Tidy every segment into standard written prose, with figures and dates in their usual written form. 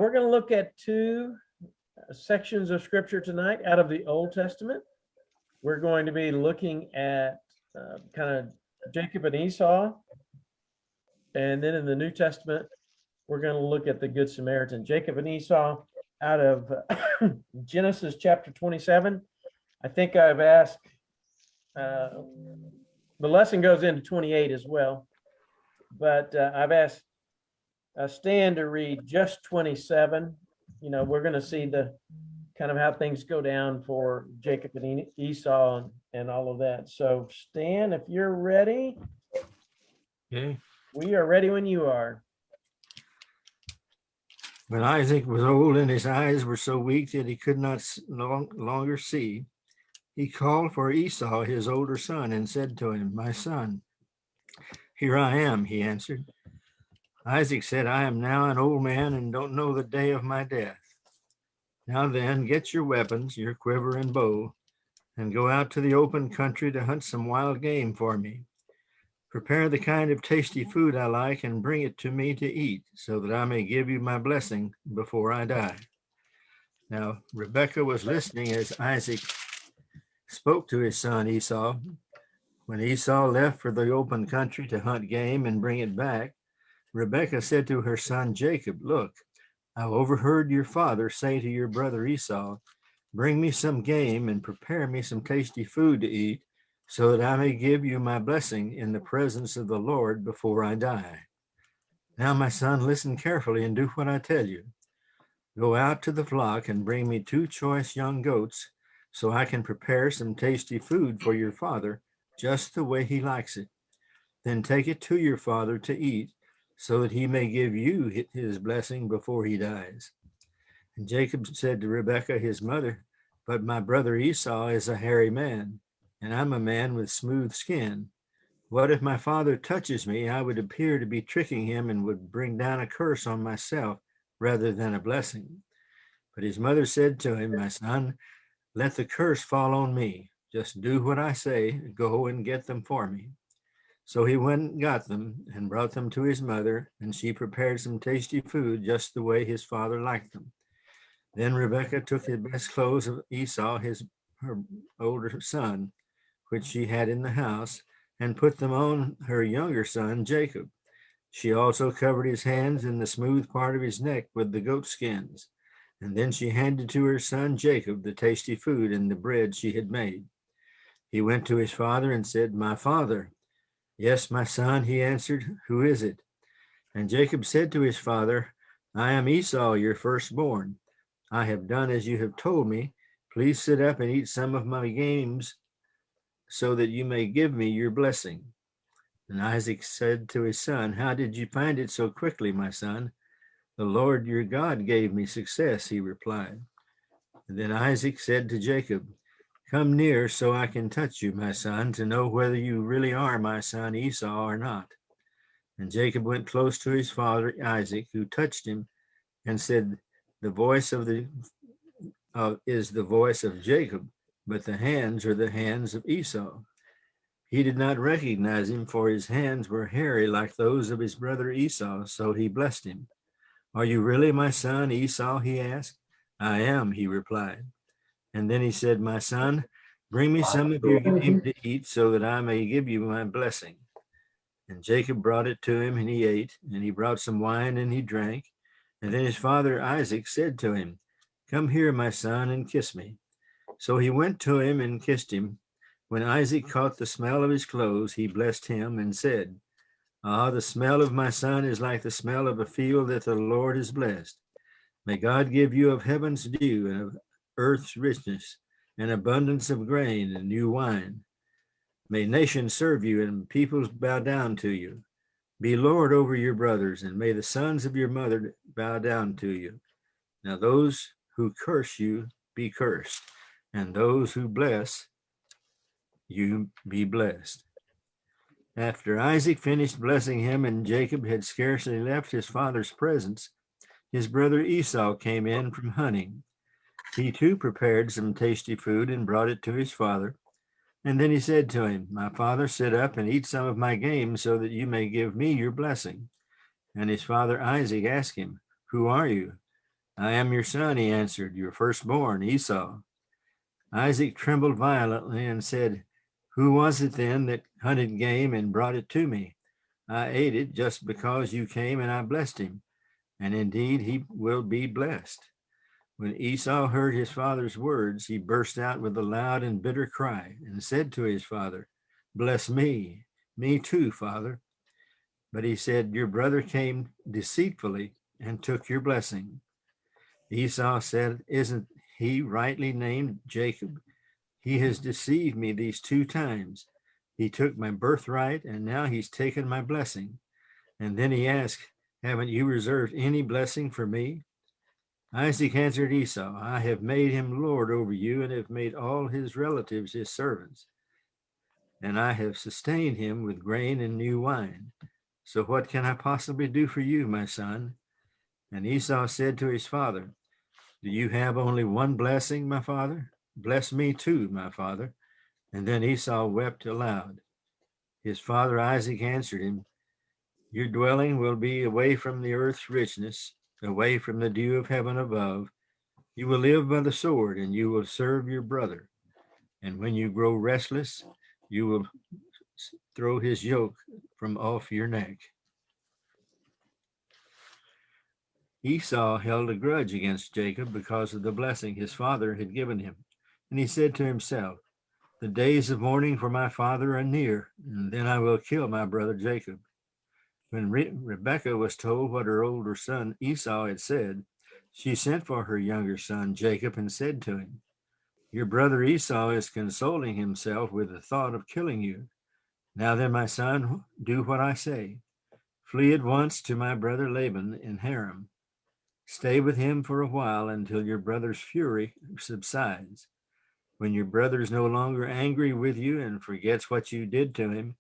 We're going to look at two sections of scripture tonight out of the Old Testament. We're going to be looking at kind of Jacob and Esau. And then in the New Testament, we're going to look at the Good Samaritan. Jacob and Esau out of Genesis chapter 27. I think I've asked, the lesson goes into 28 as well, but I've asked Stan to read just 27. You know, we're going to see the kind of how things go down for Jacob and Esau and all of that. So Stan, if you're ready. Okay. We are ready when you are. When Isaac was old and his eyes were so weak that he could not longer see, he called for Esau, his older son, and said to him, "My son." "Here I am," he answered. Isaac said, "I am now an old man and don't know the day of my death. Now then, get your weapons, your quiver and bow, and go out to the open country to hunt some wild game for me. Prepare the kind of tasty food I like and bring it to me to eat, so that I may give you my blessing before I die." Now, Rebekah was listening as Isaac spoke to his son Esau. When Esau left for the open country to hunt game and bring it back, Rebekah said to her son Jacob, "Look, I overheard your father say to your brother Esau, 'Bring me some game and prepare me some tasty food to eat, so that I may give you my blessing in the presence of the Lord before I die.' Now, my son, listen carefully and do what I tell you. Go out to the flock and bring me 2 choice young goats, so I can prepare some tasty food for your father, just the way he likes it. Then take it to your father to eat, so that he may give you his blessing before he dies." And Jacob said to Rebekah, his mother, "But my brother Esau is a hairy man, and I'm a man with smooth skin. What if my father touches me? I would appear to be tricking him and would bring down a curse on myself rather than a blessing." But his mother said to him, "My son, let the curse fall on me. Just do what I say. Go and get them for me." So he went and got them and brought them to his mother, and she prepared some tasty food just the way his father liked them. Then Rebekah took the best clothes of Esau, her older son, which she had in the house, and put them on her younger son, Jacob. She also covered his hands and the smooth part of his neck with the goat skins. And then she handed to her son Jacob the tasty food and the bread she had made. He went to his father and said, "My father." "Yes, my son," he answered. "Who is it?" And Jacob said to his father, "I am Esau, your firstborn. I have done as you have told me. Please sit up and eat some of my games, so that you may give me your blessing." And Isaac said to his son, "How did you find it so quickly, my son?" "The Lord your God gave me success," he replied. And then Isaac said to Jacob, "Come near so I can touch you, my son, to know whether you really are my son Esau or not." And Jacob went close to his father Isaac, who touched him and said, "The voice is the voice of Jacob, but the hands are the hands of Esau." He did not recognize him, for his hands were hairy like those of his brother Esau, so he blessed him. "Are you really my son Esau?" he asked. "I am," he replied. And then he said, "My son, bring me some of your game to eat, so that I may give you my blessing." And Jacob brought it to him, and he ate, and he brought some wine, and he drank. And then his father Isaac said to him, "Come here, my son, and kiss me." So he went to him and kissed him. When Isaac caught the smell of his clothes, he blessed him and said, "Ah, the smell of my son is like the smell of a field that the Lord has blessed. May God give you of heaven's dew and of earth's richness, and abundance of grain and new wine. May nations serve you and peoples bow down to you. Be Lord over your brothers, and may the sons of your mother bow down to you. Now those who curse you be cursed, and those who bless you be blessed." After Isaac finished blessing him and Jacob had scarcely left his father's presence, his brother Esau came in from hunting. He too prepared some tasty food and brought it to his father. And then he said to him, "My father, sit up and eat some of my game, so that you may give me your blessing." And his father Isaac asked him, "Who are you?" I am your son, he answered, your firstborn, Esau. Isaac trembled violently and said, who was it then that hunted game and brought it to me? I ate it just because you came, and I blessed him, and indeed he will be blessed. When Esau heard his father's words, he burst out with a loud and bitter cry and said to his father, bless me too, father. But he said, your brother came deceitfully and took your blessing. Esau said, isn't he rightly named Jacob? He has deceived me these 2 times. He took my birthright, and now he's taken my blessing. And then he asked, haven't you reserved any blessing for me? Isaac answered Esau, I have made him lord over you, and have made all his relatives his servants. And I have sustained him with grain and new wine. So what can I possibly do for you, my son? And Esau said to his father, do you have only one blessing, my father? Bless me too, my father. And then Esau wept aloud. His father Isaac answered him, your dwelling will be away from the earth's richness, away from the dew of heaven above. You will live by the sword, and you will serve your brother. And when you grow restless, you will throw his yoke from off your neck. Esau held a grudge against Jacob because of the blessing his father had given him. And he said to himself, the days of mourning for my father are near, and then I will kill my brother Jacob. When Rebekah was told what her older son Esau had said, she sent for her younger son Jacob and said to him, your brother Esau is consoling himself with the thought of killing you. Now then, my son, do what I say. Flee at once to my brother Laban in Haran. Stay with him for a while until your brother's fury subsides. When your brother is no longer angry with you and forgets what you did to him,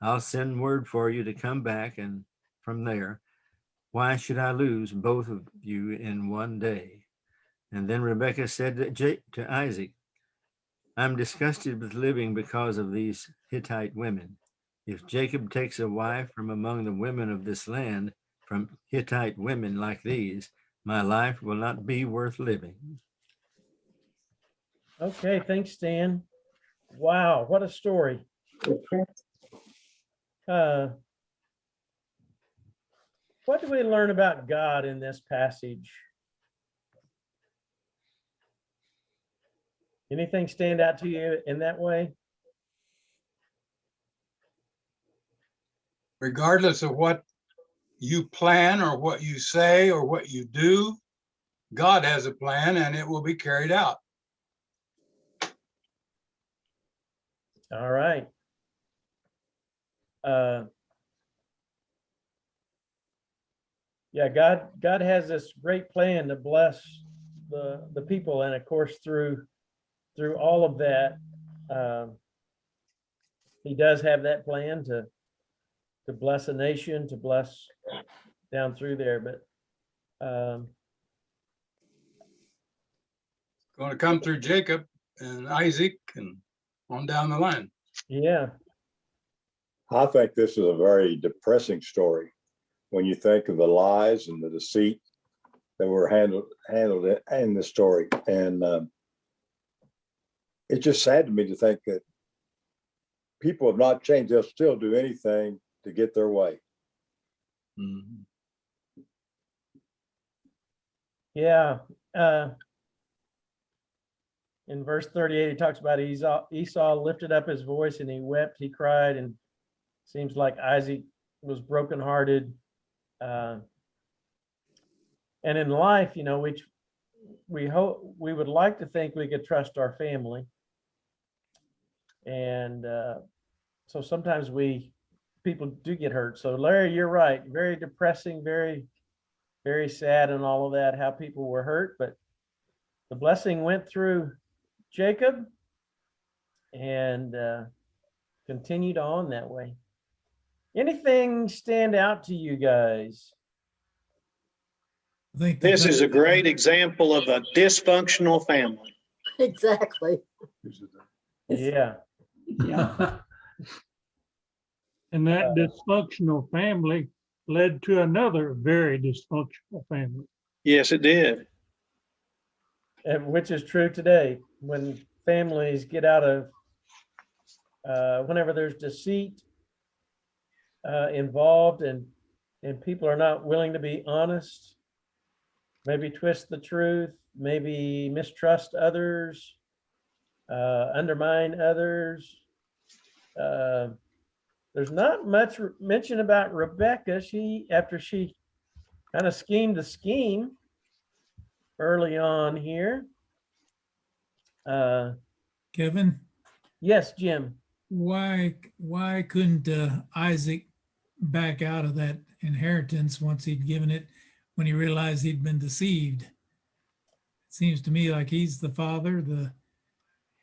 I'll send word for you to come back, and from there, why should I lose both of you in one day? And then Rebekah said to Isaac, I'm disgusted with living because of these Hittite women. If Jacob takes a wife from among the women of this land, from Hittite women like these, my life will not be worth living. Okay, thanks, Stan. Wow, what a story. What do we learn about God in this passage? Anything stand out to you in that way? Regardless of what you plan or what you say or what you do, God has a plan and it will be carried out. All right. Yeah, God has this great plan to bless the people, and of course through all of that, he does have that plan to bless a nation, to bless down through there. But Going to come through Jacob and Isaac and on down the line. yeah, I think this is a very depressing story when you think of the lies and the deceit that were handled in the story. And it's just sad to me to think that people have not changed. They'll still do anything to get their way. Mm-hmm. yeah. In verse 38, he talks about Esau lifted up his voice and he wept, he cried, and seems like Isaac was brokenhearted. And in life, which we would like to think we could trust our family. And so sometimes people do get hurt. So Larry, you're right. Very depressing, very, very sad and all of that, how people were hurt. But the blessing went through Jacob and continued on that way. Anything stand out to you guys? I think This is a great example of a dysfunctional family. Exactly. Yeah. Yeah. And that dysfunctional family led to another very dysfunctional family. Yes, it did. and which is true today when families get out of, whenever there's deceit involved and people are not willing to be honest, maybe twist the truth, maybe mistrust others, undermine others. There's not much mention about Rebecca. After she kind of schemed the scheme early on here. Kevin, Yes, Jim. why couldn't Isaac back out of that inheritance once he'd given it, when he realized he'd been deceived? It seems to me like he's the father, the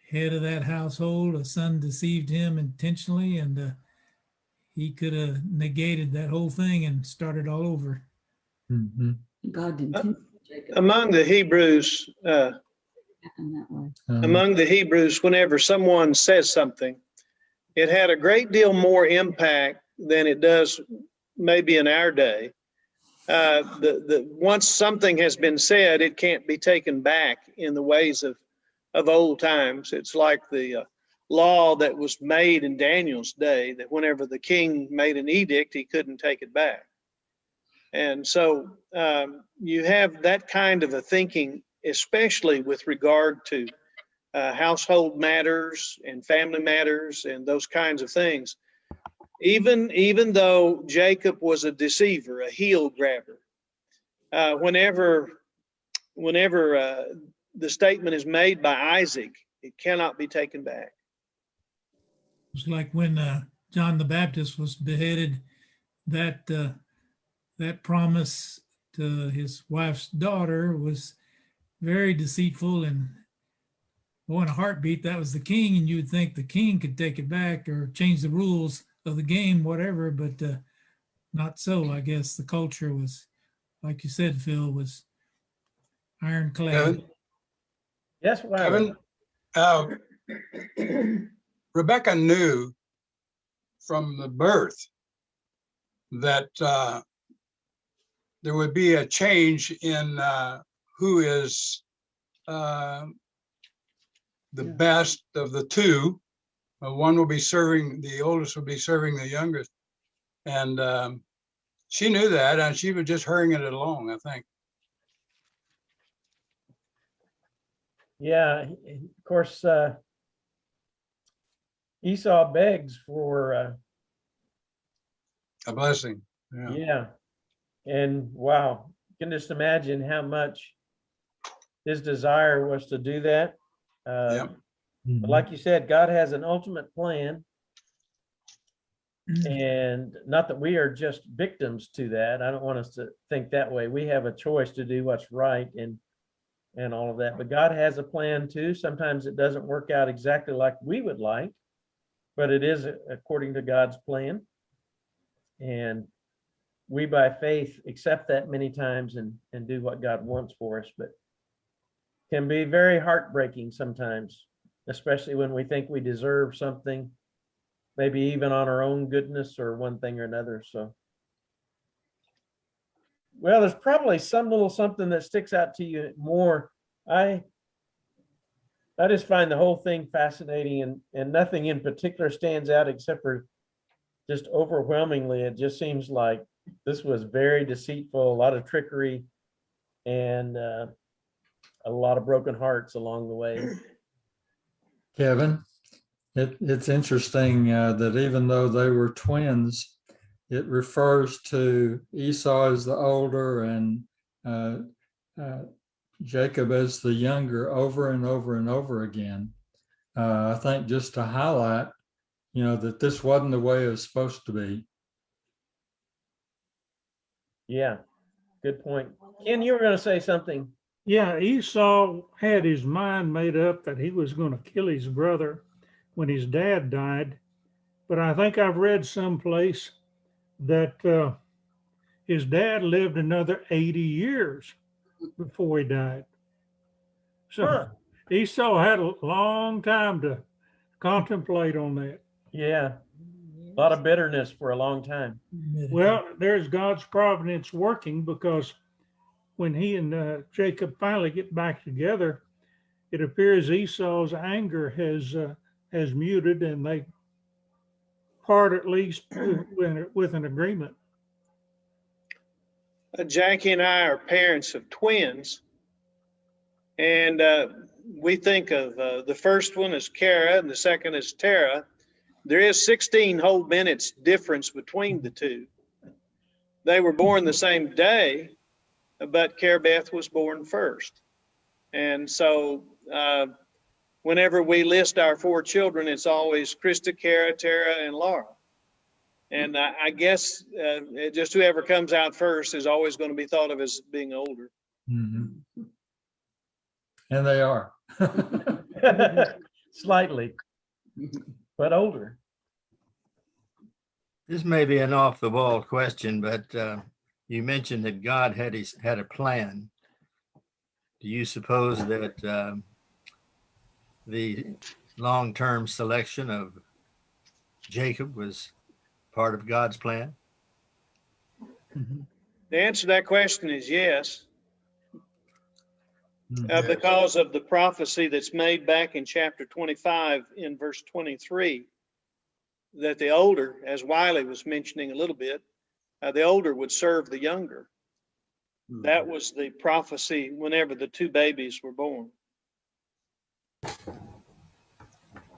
head of that household. A son deceived him intentionally, and he could have negated that whole thing and started all over. Mhm. God didn't Jacob Among the Hebrews, happen that way. among the Hebrews, whenever someone says something, it had a great deal more impact than it does maybe in our day. Once something has been said, it can't be taken back in the ways of old times. It's like the law that was made in Daniel's day, that whenever the king made an edict, he couldn't take it back. And so you have that kind of a thinking, especially with regard to household matters and family matters and those kinds of things. Even though Jacob was a deceiver, a heel grabber, whenever the statement is made by Isaac, it cannot be taken back. It's like when John the Baptist was beheaded, that promise to his wife's daughter was very deceitful, and in a heartbeat, that was the king, and you would think the king could take it back or change the rules of the game, whatever, but not so. I guess the culture was, like you said, Phil, was ironclad. Kevin? Yes, Wiley. Kevin, Rebecca knew from the birth that there would be a change in who is the best of the two. One will be serving, the oldest will be serving the youngest. And she knew that, and she was just hurrying it along, I think. Yeah, of course, Esau begs for, A blessing. Yeah. yeah. And wow, you can just imagine how much his desire was to do that. Yep. But like you said, God has an ultimate plan. And not that we are just victims to that. I don't want us to think that way. We have a choice to do what's right and all of that. But God has a plan too. Sometimes it doesn't work out exactly like we would like, but it is according to God's plan. And we by faith accept that many times and do what God wants for us, but can be very heartbreaking sometimes, especially when we think we deserve something, maybe even on our own goodness or one thing or another. So, well, there's probably some little something that sticks out to you more. I just find the whole thing fascinating, and nothing in particular stands out except for just overwhelmingly, it just seems like this was very deceitful, a lot of trickery, and a lot of broken hearts along the way. Kevin, it's interesting that even though they were twins, it refers to Esau as the older and Jacob as the younger over and over and over again. I think just to highlight, that this wasn't the way it was supposed to be. Yeah, good point. Ken, you were going to say something. Yeah, Esau had his mind made up that he was going to kill his brother when his dad died. But I think I've read someplace that his dad lived another 80 years before he died. So Esau had a long time to contemplate on that. Yeah, a lot of bitterness for a long time. Well, there's God's providence working, because when he and Jacob finally get back together, it appears Esau's anger has muted, and they part at least with an agreement. Jackie and I are parents of twins, and we think of the first one as Kara and the second as Tara. There is 16 whole minutes difference between the two. They were born the same day, but Cara Beth was born first. And so whenever we list our 4 children, it's always Krista, Kara, Tara, and Laura. And I guess just whoever comes out first is always going to be thought of as being older. Mhm. And they are. Slightly, but older. This may be an off the wall question, but you mentioned that God had a plan. Do you suppose that the long-term selection of Jacob was part of God's plan? The answer to that question is yes, Mhm. because of the prophecy that's made back in chapter 25 in verse 23, that the older, as Wiley was mentioning a little bit, the older would serve the younger. That was the prophecy whenever the 2 babies were born.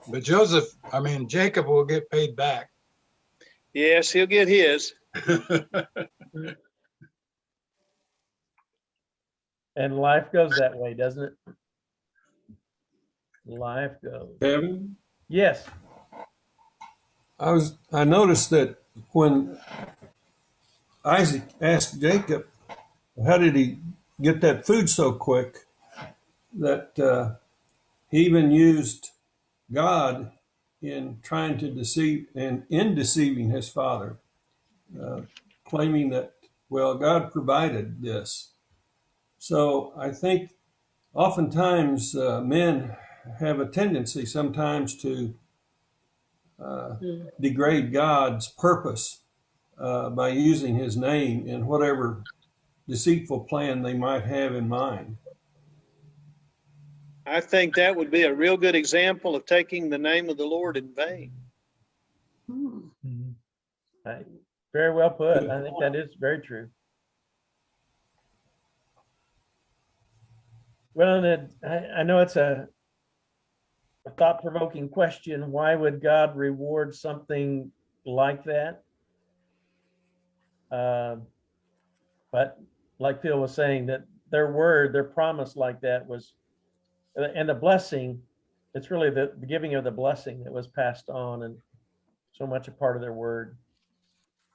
But Jacob will get paid back. Yes, he'll get his. And life goes that way, doesn't it? Life goes. Kevin, Yes. I noticed that when Isaac asked Jacob, how did he get that food so quick, that he even used God in trying to deceive and in deceiving his father, claiming that, well, God provided this. So I think oftentimes men have a tendency sometimes to degrade God's purpose by using his name in whatever deceitful plan they might have in mind. I think that would be a real good example of taking the name of the Lord in vain. Right. Very well put. I think that is very true. Well, Ned, I know it's a thought-provoking question. Why would God reward something like that? But like Phil was saying, that their word, their promise like that was, and the blessing, it's really the giving of the blessing that was passed on, and so much a part of their word.